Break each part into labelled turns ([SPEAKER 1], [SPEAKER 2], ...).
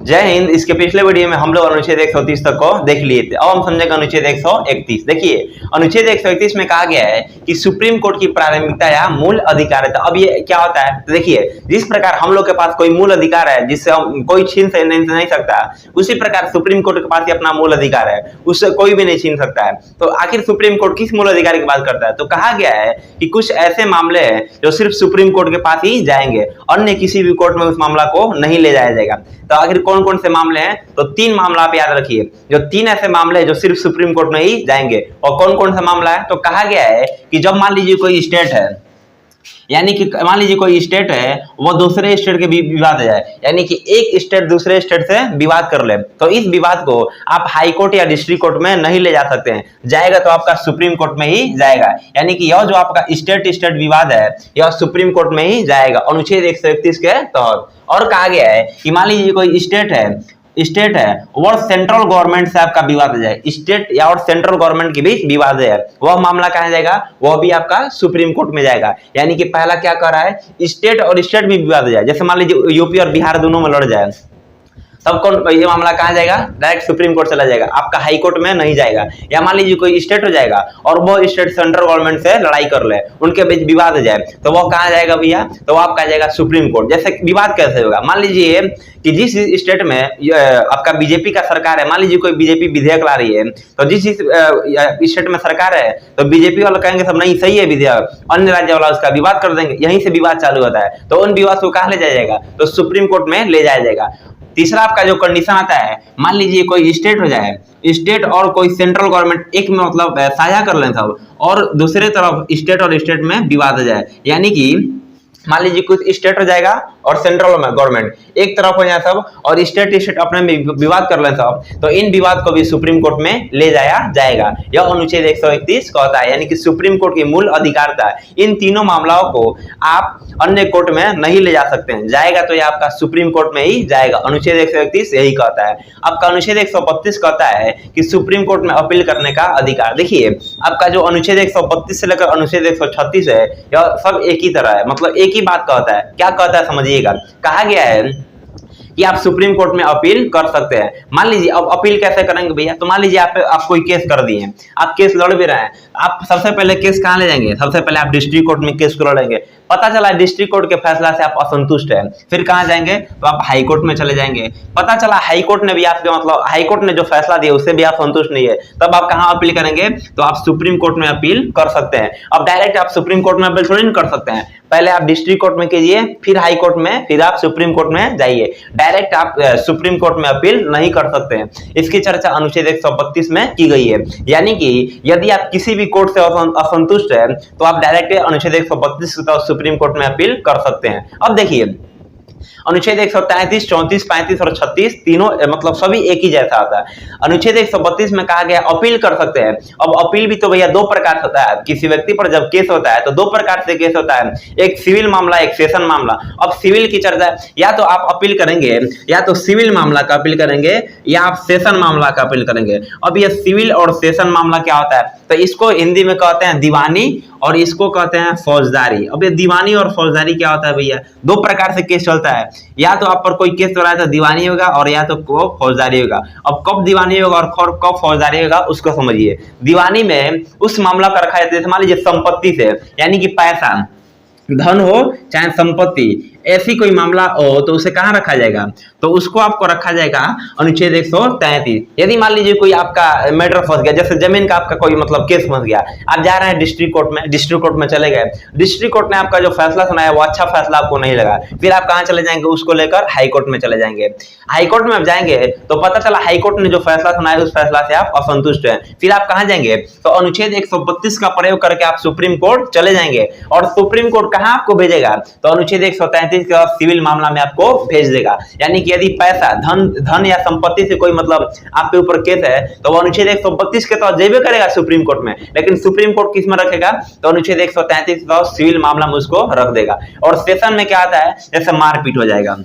[SPEAKER 1] जय हिंद। इसके पिछले वीडियो में हम लोग अनुच्छेद 130 तक को देख लिए थे। अब हम समझेंगे अनुच्छेद 131। देखिए, अनुच्छेद 131 में कहा गया है कि सुप्रीम कोर्ट की प्राथमिकता या मूल अधिकार है। तो अब ये क्या होता है, तो देखिए, जिस प्रकार हम लोग के पास कोई मूल अधिकार है जिससे हम कोई छीन से नहीं सकता, उसी प्रकार सुप्रीम कोर्ट के पास ही अपना मूल अधिकार है, उससे कोई भी नहीं छीन सकता है। तो आखिर सुप्रीम कोर्ट किस मूल अधिकार की बात करता है? तो कहा गया है कि कुछ ऐसे मामले हैं जो सिर्फ सुप्रीम कोर्ट के पास ही जाएंगे, अन्य किसी भी कोर्ट में उस मामला को नहीं ले जाया जाएगा। तो आखिर कौन कौन से मामले हैं? तो 3 मामला आप याद रखिए, जो 3 ऐसे मामले हैं जो सिर्फ सुप्रीम कोर्ट में ही जाएंगे। और कौन कौन सा मामला है? तो कहा गया है कि जब मान लीजिए कोई स्टेट है, यानी कि मान लीजिए कोई स्टेट है, वो दूसरे स्टेट के विवाद आ जाए, यानी कि एक स्टेट दूसरे स्टेट से विवाद कर ले, तो इस विवाद को आप हाई कोर्ट या डिस्ट्रिक्ट कोर्ट में नहीं ले जा सकते हैं, जाएगा तो आपका सुप्रीम कोर्ट में ही जाएगा। यानी कि यह जो आपका स्टेट विवाद है, यह सुप्रीम कोर्ट में ही जाएगा अनुच्छेद 131 के तहत। और कहा गया है कि मान लीजिए कोई स्टेट है और सेंट्रल गवर्नमेंट से आपका विवाद हो जाए, स्टेट या और सेंट्रल गवर्नमेंट के बीच विवाद है, वह मामला कहाँ जाएगा? वह भी आपका सुप्रीम कोर्ट में जाएगा। यानी कि पहला क्या कर रहा है, स्टेट और स्टेट में विवाद हो जाए, जैसे मान लीजिए यूपी और बिहार दोनों में लड़ जाए, तब कौन ये मामला कहाँ जाएगा? डायरेक्ट सुप्रीम कोर्ट चला जाएगा, आपका हाई कोर्ट में नहीं जाएगा। या मान लीजिए कोई स्टेट हो जाएगा और वो स्टेट सेंट्रल गवर्नमेंट से लड़ाई कर ले, उनके बीच विवाद हो जाए, तो वो कहाँ जाएगा भैया? तो वो आपका जाएगा सुप्रीम कोर्ट। जैसे विवाद कैसे होगा? मान लीजिए कि जिस स्टेट में आपका बीजेपी का सरकार है, मान लीजिए कोई बीजेपी विधेयक ला रही है, तो जिस स्टेट में सरकार है तो बीजेपी वाले कहेंगे सब नहीं सही है विधेयक, अन्य राज्य वाला उसका विवाद कर देंगे, यहीं से विवाद चालू होता है। तो उन विवाद को कहाँ ले जाया जाएगा? तो सुप्रीम कोर्ट में ले जाया जाएगा। तीसरा आपका जो कंडीशन आता है, मान लीजिए कोई स्टेट हो जाए, स्टेट और कोई सेंट्रल गवर्नमेंट एक में मतलब साझा कर लें सब, और दूसरे तरफ स्टेट और स्टेट में विवाद हो जाए, यानी कि मान लीजिए कुछ स्टेट हो जाएगा और सेंट्रल गवर्नमेंट एक तरफ हो जाए सब, और स्टेट अपने में विवाद कर लें सब, तो इन विवाद को भी सुप्रीम कोर्ट में ले जाया जाएगा। यह अनुच्छेद 131 कहता है, यानी कि सुप्रीम कोर्ट की मूल अधिकारता, इन तीनों मामलों को आप अन्य कोर्ट में नहीं ले जा सकते हैं, जाएगा तो यह आपका सुप्रीम कोर्ट में ही जाएगा। अनुच्छेद 131 यही कहता है। आपका अनुच्छेद 132 कहता है कि सुप्रीम कोर्ट में अपील करने का अधिकार। देखिए, आपका जो अनुच्छेद 132 से लेकर अनुच्छेद 136 है, यह सब एक ही तरह है, मतलब एक ही बात कहता है। क्या कहता है समझिएगा, कहा गया है कि आप सुप्रीम कोर्ट में अपील कर सकते हैं। मान लीजिए अब अपील कैसे करेंगे भैया? तो मान लीजिए आप कोई केस कर दिए, आप केस लड़ भी रहे हैं, आप सबसे पहले केस कहाँ ले जाएंगे? सबसे पहले आप डिस्ट्रिक्ट कोर्ट में केस को लड़ेंगे। पता चला डिस्ट्रिक्ट कोर्ट के फैसला से आप असंतुष्ट हैं, फिर कहाँ जाएंगे? तो आप हाई कोर्ट में चले जाएंगे। पता चला हाई कोर्ट ने भी आपके मतलब हाई कोर्ट ने जो फैसला दिया उससे भी आप संतुष्ट नहीं है, तब आप कहाँ अपील करेंगे? तो आप सुप्रीम कोर्ट में अपील कर सकते हैं। अब डायरेक्ट आप सुप्रीम कोर्ट में अपील थोड़ी नहीं कर सकते हैं, पहले आप डिस्ट्रिक्ट कोर्ट में कीजिए, फिर हाई कोर्ट में, फिर आप सुप्रीम कोर्ट में जाइए। डायरेक्ट आप सुप्रीम कोर्ट में अपील नहीं कर सकते हैं। इसकी चर्चा अनुच्छेद 132 में की गई है। यानी कि यदि आप किसी भी कोर्ट से असंतुष्ट है तो आप डायरेक्ट अनुच्छेद 132 के तहत सुप्रीम कोर्ट में अपील कर सकते हैं। अब देखिए, अनुच्छेद 133, 34, 35 और 36 तीनों मतलब सभी एक ही जैसा आता है। अनुच्छेद 132 में कहा गया अपील कर सकते हैं। अब अपील भी तो भैया दो प्रकार से होता है। किसी व्यक्ति पर जब केस होता है तो दो प्रकार से केस होता है, एक सिविल मामला, एक सेशन मामला। अब सिविल की चर्चा, या तो आप अपील करेंगे, या तो सिविल मामला का अपील करेंगे, या आप सेशन मामला का अपील करेंगे। अब ये सिविल और सेशन मामला क्या होता है? तो इसको हिंदी में कहते हैं दीवानी और इसको कहते हैं फौजदारी। अब ये दीवानी और फौजदारी क्या होता है भैया? दो प्रकार से केस चलता है, या तो आप पर कोई केस चल रहा है तो दीवानी होगा, और या तो फौजदारी होगा। अब कब दीवानी होगा और कब फौजदारी होगा उसको समझिए। दीवानी में उस मामला का रखा जाता है, मान लीजिए संपत्ति से, यानी कि पैसा, धन हो चाहे संपत्ति, ऐसी कोई मामला हो तो उसे कहाँ रखा जाएगा? तो उसको आपको रखा जाएगा अनुच्छेद 133। यदि मान लीजिए कोई आपका मैटर फंस गया, जैसे जमीन का आपका कोई मतलब केस फंस गया, आप जा रहे हैं डिस्ट्रिक्ट कोर्ट में चले गए, डिस्ट्रिक्ट कोर्ट ने आपका जो फैसला सुनाया वो अच्छा फैसला आपको नहीं लगा, फिर आप कहाँ चले जाएंगे? उसको लेकर हाई कोर्ट में चले जाएंगे। हाई कोर्ट में आप जाएंगे तो पता चला हाई कोर्ट ने जो फैसला सुनाया उस फैसला से आप असंतुष्ट हैं, फिर आप कहाँ जाएंगे? तो अनुच्छेद 132 का प्रयोग करके आप सुप्रीम कोर्ट चले जाएंगे। और सुप्रीम कोर्ट कहाँ आपको भेजेगा? तो अनुच्छेद 133 का सिविल मामला में आपको भेज देगा। यानी कि यदि पैसा, धन या संपत्ति से कोई मतलब आपके ऊपर केस है तो वो अनुच्छेद 132 के तहत जेबे करेगा सुप्रीम कोर्ट में, लेकिन सुप्रीम कोर्ट किस में रखेगा? तो अनुच्छेद 133 के तहत सिविल मामला में उसको रख देगा। और सेशन में क्या आता है? जैसे मारपीट हो जाएगा,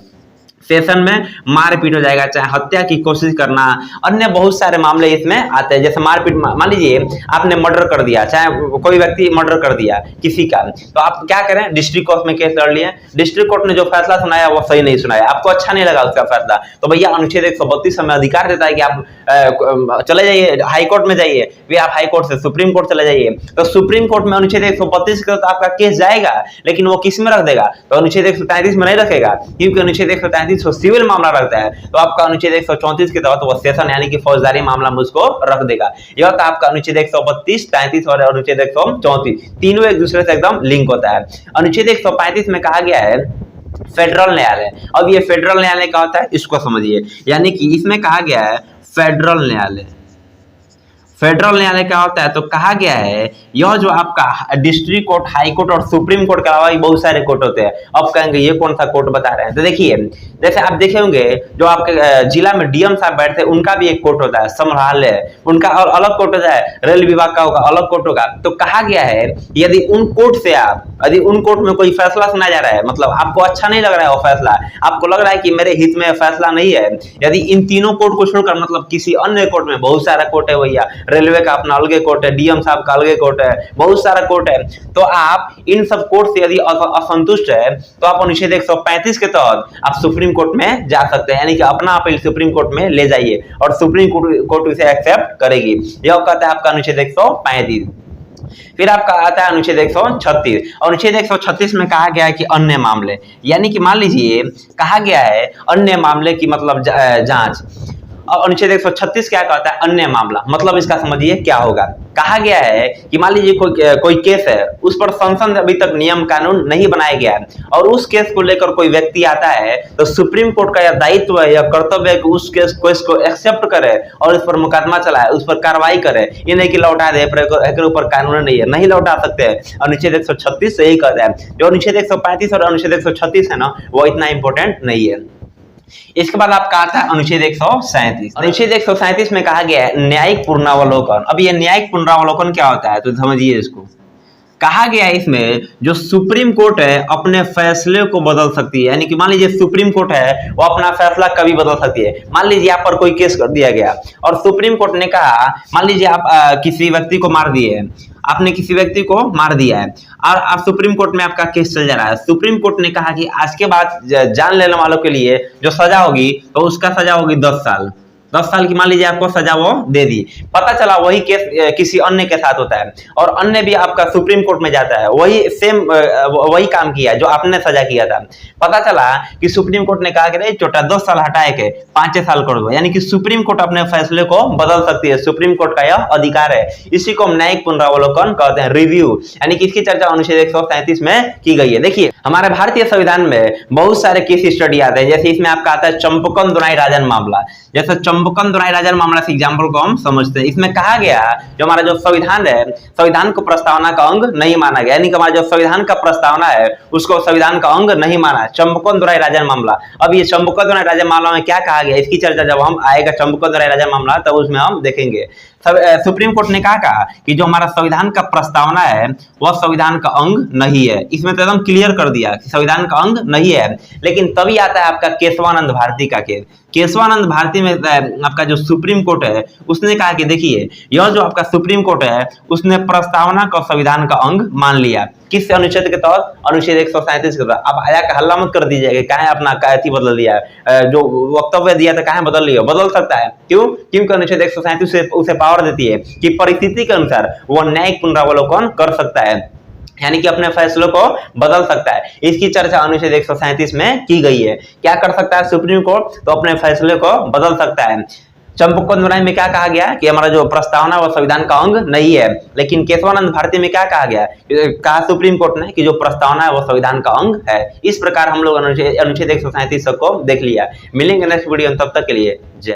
[SPEAKER 1] सेशन में मारपीट हो जाएगा, चाहे हत्या की कोशिश करना, अन्य बहुत सारे मामले इसमें आते हैं। जैसे मारपीट, मान लीजिए आपने मर्डर कर दिया, चाहे कोई व्यक्ति मर्डर कर दिया किसी का, तो आप क्या करें, डिस्ट्रिक्ट कोर्ट में केस लड़ लिए, डिस्ट्रिक्ट कोर्ट ने जो फैसला सुनाया वो सही नहीं सुनाया, आपको अच्छा नहीं लगा उसका फैसला, तो भैया अनुच्छेद 132 हमें अधिकार देता है कि आप चले जाइए हाई कोर्ट में जाइए, फिर आप हाई कोर्ट से सुप्रीम कोर्ट चले जाइए। तो सुप्रीम कोर्ट में अनुच्छेद 132 के तहत आपका केस जाएगा, लेकिन वो किस में रख देगा, तो अनुच्छेद 133 में नहीं रखेगा, क्योंकि अनुच्छेद 133 सिविल मामला रखता है, तो आपका अनुच्छेद 134 के तहत वो सेशन यानी कि फौजदारी मामला में उसको रख देगा। यह था आपका अनुच्छेद 132, 33 और अनुच्छेद 134, तीनों एक दूसरे से एकदम लिंक होता है। अनुच्छेद 135 में कहा गया है फेडरल न्यायालय। अब ये फेडरल न्यायालय क्या होता है इसको समझिए, यानी कि इसमें कहा गया है फेडरल न्यायालय। फेडरल न्यायालय क्या होता है, तो कहा गया है यह जो आपका डिस्ट्रिक्ट कोर्ट, हाई कोर्ट और सुप्रीम कोर्ट के अलावा बहुत सारे कोर्ट होते हैं। अब कहेंगे ये कौन सा कोर्ट बता रहे हैं, तो देखिए जैसे आप देखे होंगे जो आपके जिला में डीएम साहब बैठते हैं उनका भी एक कोर्ट होता है, संग्रहालय, उनका और अलग कोर्ट होता है, रेल विभाग का होगा अलग कोर्ट होगा। तो कहा गया है यदि उन कोर्ट से यदि उन कोर्ट में कोई फैसला सुना जा रहा है, मतलब आपको अच्छा नहीं लग रहा है वो फैसला, आपको लग रहा है कि मेरे हित में फैसला नहीं है, यदि इन तीनों कोर्ट को छोड़कर मतलब किसी अन्य कोर्ट में, बहुत सारा कोर्ट है भैया, रेलवे का अपना अलगे कोर्ट है, डीएम साहब का अलगे कोर्ट है, बहुत सारा कोर्ट है, तो आप इन सब कोर्ट से यदि असंतुष्ट है तो आप अनुच्छेद 135 के तहत आप सुप्रीम कोर्ट में जा सकते हैं, यानी कि अपना अपील सुप्रीम कोर्ट में ले जाइए और सुप्रीम कोर्ट इसे एक्सेप्ट करेगी। यह कहता है आपका अनुच्छेद 135। फिर आपका आता है अनुच्छेद 136। अनुच्छेद 136 में कहा गया है कि अन्य मामले, यानी कि मान लीजिए कहा गया है अन्य मामले की मतलब जांच। और अनुच्छेद 136 क्या कहता है, अन्य मामला, मतलब इसका समझिए क्या होगा। कहा गया है कि मान लीजिए कोई केस है, उस पर संसद अभी तक नियम कानून नहीं बनाया गया है और उस केस को लेकर कोई व्यक्ति आता है, तो सुप्रीम कोर्ट का यह दायित्व है या कर्तव्य है कि उस केस को एक्सेप्ट करे और इस पर मुकदमा चलाए, उस पर कार्रवाई करे, ये नहीं कि लौटा दे, ऊपर कानून नहीं है, नहीं लौटा सकते। अनुच्छेद 136 से यही कहता है। जो अनुच्छेद 135 और अनुच्छेद 136 है ना, वो इतना इंपॉर्टेंट नहीं है। इसके बाद आपका आता है अनुच्छेद 137। अनुच्छेद 137 में कहा गया है न्यायिक पुनरावलोकन। अब ये न्यायिक पुनरावलोकन क्या होता है, तो समझिए इसको। कहा गया है इसमें जो सुप्रीम कोर्ट है अपने फैसले को बदल सकती है, यानी कि मान लीजिए सुप्रीम कोर्ट है वो अपना फैसला कभी बदल सकती है। मान लीजिए आप पर कोई केस कर दिया गया और सुप्रीम कोर्ट ने कहा, मान लीजिए आप किसी व्यक्ति को मार दिए, आपने किसी व्यक्ति को मार दिया है और आप सुप्रीम कोर्ट में आपका केस चल जा रहा है। सुप्रीम कोर्ट ने कहा कि आज के बाद जान लेने वालों के लिए जो सजा होगी तो उसका सजा होगी 10 साल। 10 साल की मान लीजिए आपको सजा वो दे दी। पता चला वही केस किसी अन्य के साथ होता है और अन्य भी आपका सुप्रीम कोर्ट में जाता है, वही काम किया जो आपने सजा किया था। पता चला कि सुप्रीम कोर्ट ने कहा कि नहीं छोटा 10 साल हटाए के 5 साल कर दो, यानी कि सुप्रीम कोर्ट अपने फैसले को बदल सकती है, सुप्रीम कोर्ट का यह अधिकार है। इसी को हम न्यायिक पुनरावलोकन कहते हैं, रिव्यू, यानी कि इसकी चर्चा अनुच्छेद 137 में की गई है। देखिए हमारे भारतीय संविधान में बहुत सारे केस स्टडी आते हैं, जैसे इसमें आपका आता है चंपकन दोनाई राजन मामला। जैसे चंपकन दोनाई राजन मामला से एग्जांपल को हम समझते हैं। इसमें कहा गया जो हमारा जो संविधान है, संविधान को प्रस्तावना का अंग नहीं माना गया, यानी कि हमारा जो संविधान का प्रस्तावना है उसको संविधान का अंग नहीं माना। चंपकन दोनाई राजन मामला। अब ये चंपकन दोनाई राजन मामला में क्या कहा गया, इसकी चर्चा जब हम आएगा चंपकन दोनाई राजन मामला तब उसमें हम देखेंगे। सुप्रीम कोर्ट ने कहा कि जो हमारा संविधान का प्रस्तावना है वह संविधान का अंग नहीं है। इसमें तो एकदम क्लियर कर दिया कि संविधान का अंग नहीं है। लेकिन तभी आता है आपका केशवानंद भारती का केस। केशवानंद भारती में आपका जो सुप्रीम कोर्ट है उसने कहा कि देखिए यह जो आपका सुप्रीम कोर्ट है उसने प्रस्तावना को संविधान का अंग मान लिया। किस अनुच्छेद के तहत, अनुच्छेद 137 के तहत। अब आया का हल्ला मत कर दीजिएगा काहे अपना कायती बदल दिया है, जो वक्तव्य दिया था काहे बदल लिया, बदल सकता है। क्यों? क्योंकि अनुच्छेद 137 उसे पावर देती है कि परिस्थिति के अनुसार वो न्यायिक पुनरावलोकन कर सकता है, यानी कि अपने फैसलों को बदल सकता है। इसकी चर्चा अनुच्छेद 137 में की गई है। क्या कर सकता है सुप्रीम कोर्ट, तो अपने फैसले को बदल सकता है। चंपकन दोनाई में क्या कहा गया कि हमारा जो प्रस्तावना वो संविधान का अंग नहीं है। लेकिन केशवानंद भारती में क्या कहा गया, कहा सुप्रीम कोर्ट ने कि जो प्रस्तावना है वो संविधान का अंग है। इस प्रकार हम लोग अनुच्छेद 137 को देख लिया। मिलेंगे नेक्स्ट वीडियो, तब तक के लिए जय।